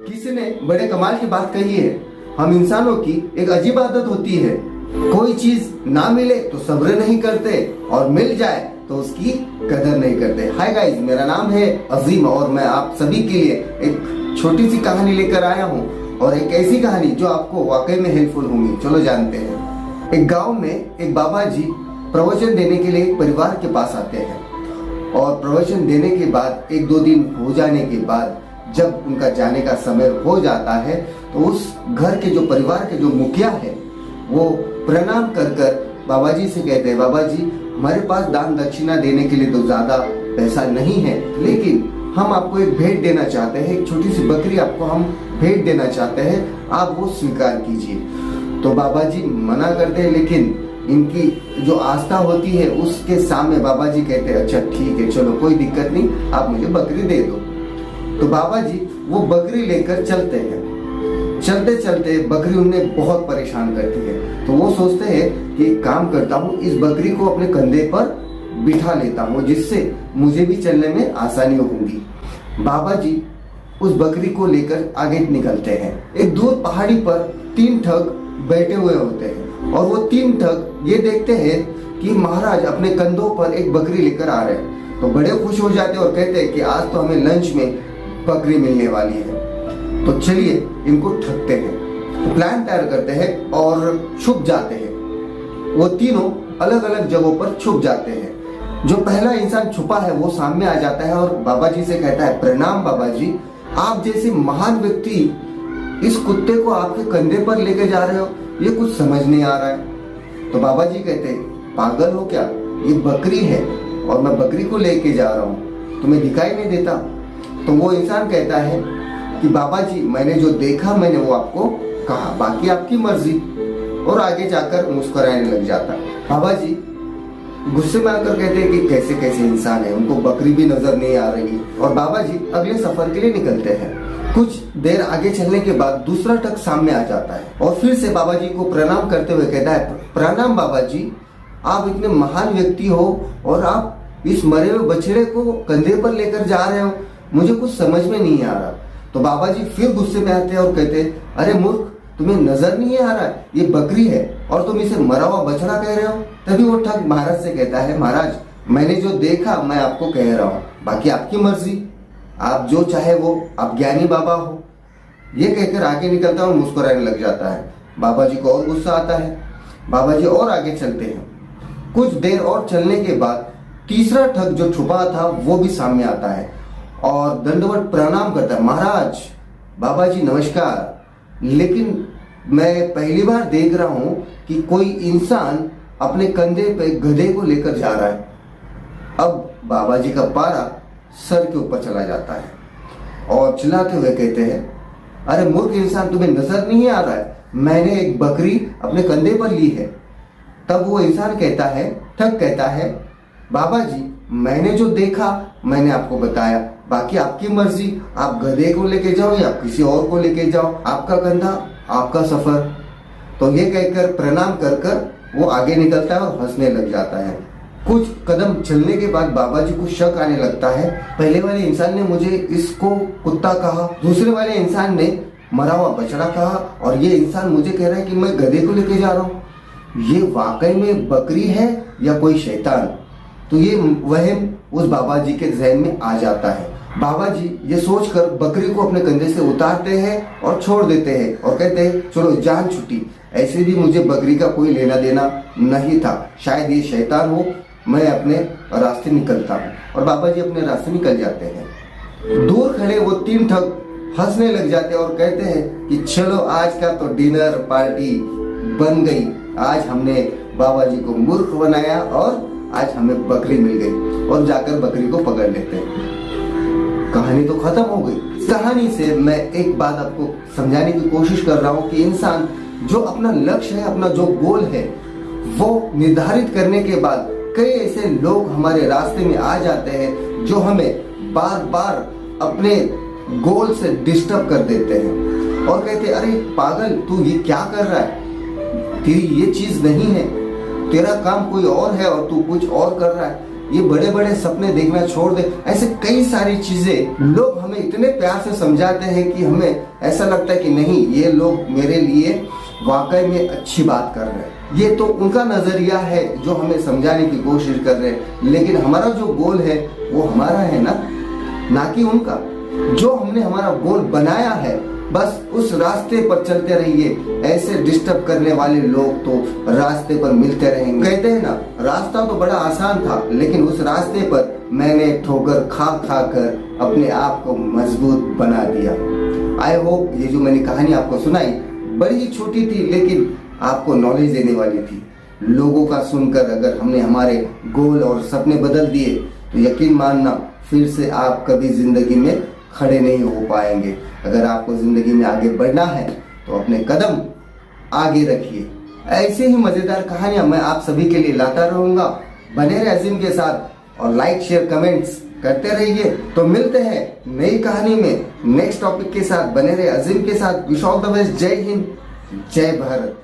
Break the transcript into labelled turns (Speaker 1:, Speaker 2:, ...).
Speaker 1: किसी ने बड़े कमाल की बात कही है, हम इंसानों की एक अजीब आदत होती है, कोई चीज ना मिले तो सब्र नहीं करते और मिल जाए तो उसकी कदर नहीं करते। हाय गाइस, मेरा नाम है अजीम और मैं आप सभी के लिए एक छोटी सी कहानी लेकर आया हूँ और एक ऐसी कहानी जो आपको वाकई में हेल्पफुल होंगी। चलो जानते हैं। एक गांव में एक बाबा जी प्रवचन देने के लिए एक परिवार के पास आते हैं और प्रवचन देने के बाद एक दो दिन हो जाने के बाद जब उनका जाने का समय हो जाता है तो उस घर के जो परिवार के जो मुखिया है वो प्रणाम कर कर बाबा जी से कहते हैं, बाबा जी हमारे पास दान दक्षिणा देने के लिए तो ज्यादा पैसा नहीं है, लेकिन हम आपको एक भेंट देना चाहते हैं, एक छोटी सी बकरी आपको हम भेंट देना चाहते हैं, आप वो स्वीकार कीजिए। तो बाबा जी मना करते हैं, लेकिन इनकी जो आस्था होती है उसके सामने बाबा जी कहते हैं, अच्छा ठीक है, चलो कोई दिक्कत नहीं, आप मुझे बकरी दे दो। तो बाबा जी वो बकरी लेकर चलते हैं। चलते चलते बकरी उन्हें बहुत परेशान करती है, तो वो सोचते हैं कि एक काम करता हूँ, इस बकरी को अपने कंधे पर बिठा लेता हूँ जिससे मुझे भी चलने में आसानी होगी। बाबा जी उस बकरी को लेकर आगे निकलते हैं। एक दूर पहाड़ी पर 3 ठग बैठे हुए होते हैं और वो 3 ठग ये देखते हैं कि महाराज अपने कंधों पर एक बकरी लेकर आ रहे हैं, तो बड़े खुश हो जाते हैं और कहते हैं कि आज तो हमें लंच में बकरी मिलने वाली है, तो चलिए इनको ठगते हैं। तो प्लान तैयार करते हैं और छुप जाते हैं। वो तीनों अलग अलग जगहों पर छुप जाते हैं। जो पहला इंसान छुपा है वो सामने आ जाता है और बाबा जी से कहता है, प्रणाम बाबा जी, आप जैसे महान व्यक्ति इस कुत्ते को आपके कंधे पर लेके जा रहे हो, ये कुछ समझ नहीं आ रहा है। तो बाबा जी कहते हैं, पागल हो क्या, ये बकरी है और मैं बकरी को लेके जा रहा हूँ, तुम्हें दिखाई नहीं देता? तो वो इंसान कहता है कि बाबा जी मैंने जो देखा मैंने वो आपको कहा, बाकी आपकी मर्जी, और आगे जाकर मुस्कुराने लग जाता है। बाबा जी गुस्से में आकर कहते हैं कि कैसे कैसे इंसान है, उनको बकरी भी नजर नहीं आ रही, और बाबा जी अगले सफर के लिए निकलते हैं। कुछ देर आगे चलने के बाद दूसरा ट्रक सामने आ जाता है और फिर से बाबा जी को प्रणाम करते हुए कहता है, प्रणाम बाबा जी, आप इतने महान व्यक्ति हो और आप इस मरे हुए बछड़े को कंधे पर लेकर जा रहे हो, मुझे कुछ समझ में नहीं आ रहा। तो बाबा जी फिर गुस्से में आते हैं और कहते हैं, अरे मूर्ख, तुम्हें नजर नहीं आ रहा, ये बकरी है और तुम इसे मरा हुआ बछड़ा कह रहे हो? तभी वो ठग महाराज से कहता है, महाराज मैंने जो देखा मैं आपको कह रहा हूँ, बाकी आपकी मर्जी, आप जो चाहे वो, आप ज्ञानी बाबा हो। ये कहकर आगे निकलता है और मुस्कुराने लग जाता है। बाबा जी को और गुस्सा आता है। बाबा जी और आगे चलते हैं। कुछ देर और चलने के बाद तीसरा ठग जो छुपा था वो भी सामने आता है और दंडवत प्रणाम करता है, महाराज, बाबा जी नमस्कार, लेकिन मैं पहली बार देख रहा हूं कि कोई इंसान अपने कंधे पे गधे को लेकर जा रहा है। अब बाबा जी का पारा सर के ऊपर चला जाता है और चिल्लाते हुए कहते हैं, अरे मूर्ख इंसान, तुम्हें नजर नहीं आ रहा है, मैंने एक बकरी अपने कंधे पर ली है। तब वो इंसान कहता है, ठग कहता है, बाबा जी मैंने जो देखा मैंने आपको बताया, बाकी आपकी मर्जी, आप गधे को लेके जाओ या किसी और को लेके जाओ, आपका कंधा आपका सफर। तो ये कहकर प्रणाम कर कर वो आगे निकलता है और हंसने लग जाता है। कुछ कदम चलने के बाद बाबा जी को शक आने लगता है, पहले वाले इंसान ने मुझे इसको कुत्ता कहा, दूसरे वाले इंसान ने मरा हुआ बछड़ा कहा और ये इंसान मुझे कह रहा है कि मैं गधे को लेके जा रहा हूँ, ये वाकई में बकरी है या कोई शैतान? तो ये वहम उस बाबा जी के जहन में आ जाता है। बाबा जी ये सोचकर बकरी को अपने कंधे से उतारते हैं और छोड़ देते हैं और कहते हैं, चलो जान छुट्टी, ऐसे भी मुझे बकरी का कोई लेना देना नहीं था, शायद ये शैतान हो, मैं अपने रास्ते निकलता हूँ। और बाबा जी अपने रास्ते निकल जाते हैं। दूर खड़े वो 3 ठग हंसने लग जाते हैं और कहते हैं कि चलो आज का तो डिनर पार्टी बन गई, आज हमने बाबा जी को मूर्ख बनाया और आज हमें बकरी मिल गई, और जाकर बकरी को पकड़ लेते हैं। कहानी तो खत्म हो गई। इस कहानी से मैं एक बात आपको समझाने की कोशिश कर रहा हूँ कि इंसान जो अपना लक्ष्य है, अपना जो गोल है, वो निर्धारित करने के बाद कई ऐसे लोग हमारे रास्ते में आ जाते हैं जो हमें बार बार अपने गोल से डिस्टर्ब कर देते हैं और कहते हैं, अरे पागल, तू ये क्या कर रहा है, तेरी ये चीज नहीं है, तेरा काम कोई और है और तू कुछ और कर रहा है। ये बड़े बड़े सपने देखना छोड़ दे। ऐसे कई सारी चीजें लोग हमें इतने प्यार से समझाते हैं कि हमें ऐसा लगता है कि नहीं, ये लोग मेरे लिए वाकई में अच्छी बात कर रहे हैं। ये तो उनका नजरिया है जो हमें समझाने की कोशिश कर रहे हैं, लेकिन हमारा जो गोल है वो हमारा है ना कि उनका। जो हमने हमारा गोल बनाया है बस उस रास्ते पर चलते रहिए। ऐसे डिस्टर्ब करने वाले लोग तो रास्ते पर मिलते रहेंगे। कहते हैं ना, रास्ता तो बड़ा आसान था, लेकिन उस रास्ते पर मैंने ठोकर खा खा कर अपने आप को मजबूत बना दिया। आई होप ये जो मैंने कहानी आपको सुनाई बड़ी ही छोटी थी, लेकिन आपको नॉलेज देने वाली थी। लोगों का सुनकर अगर हमने हमारे गोल और सपने बदल दिए तो यकीन मानना फिर से आप कभी जिंदगी में खड़े नहीं हो पाएंगे। अगर आपको जिंदगी में आगे बढ़ना है तो अपने कदम आगे रखिए। ऐसे ही मजेदार कहानियां मैं आप सभी के लिए लाता रहूंगा। बने रहे अजीम के साथ और लाइक शेयर कमेंट्स करते रहिए। तो मिलते हैं नई कहानी में नेक्स्ट टॉपिक के साथ। बने रहे अजीम के साथ। Wish all the best. जय हिंद, जय भारत।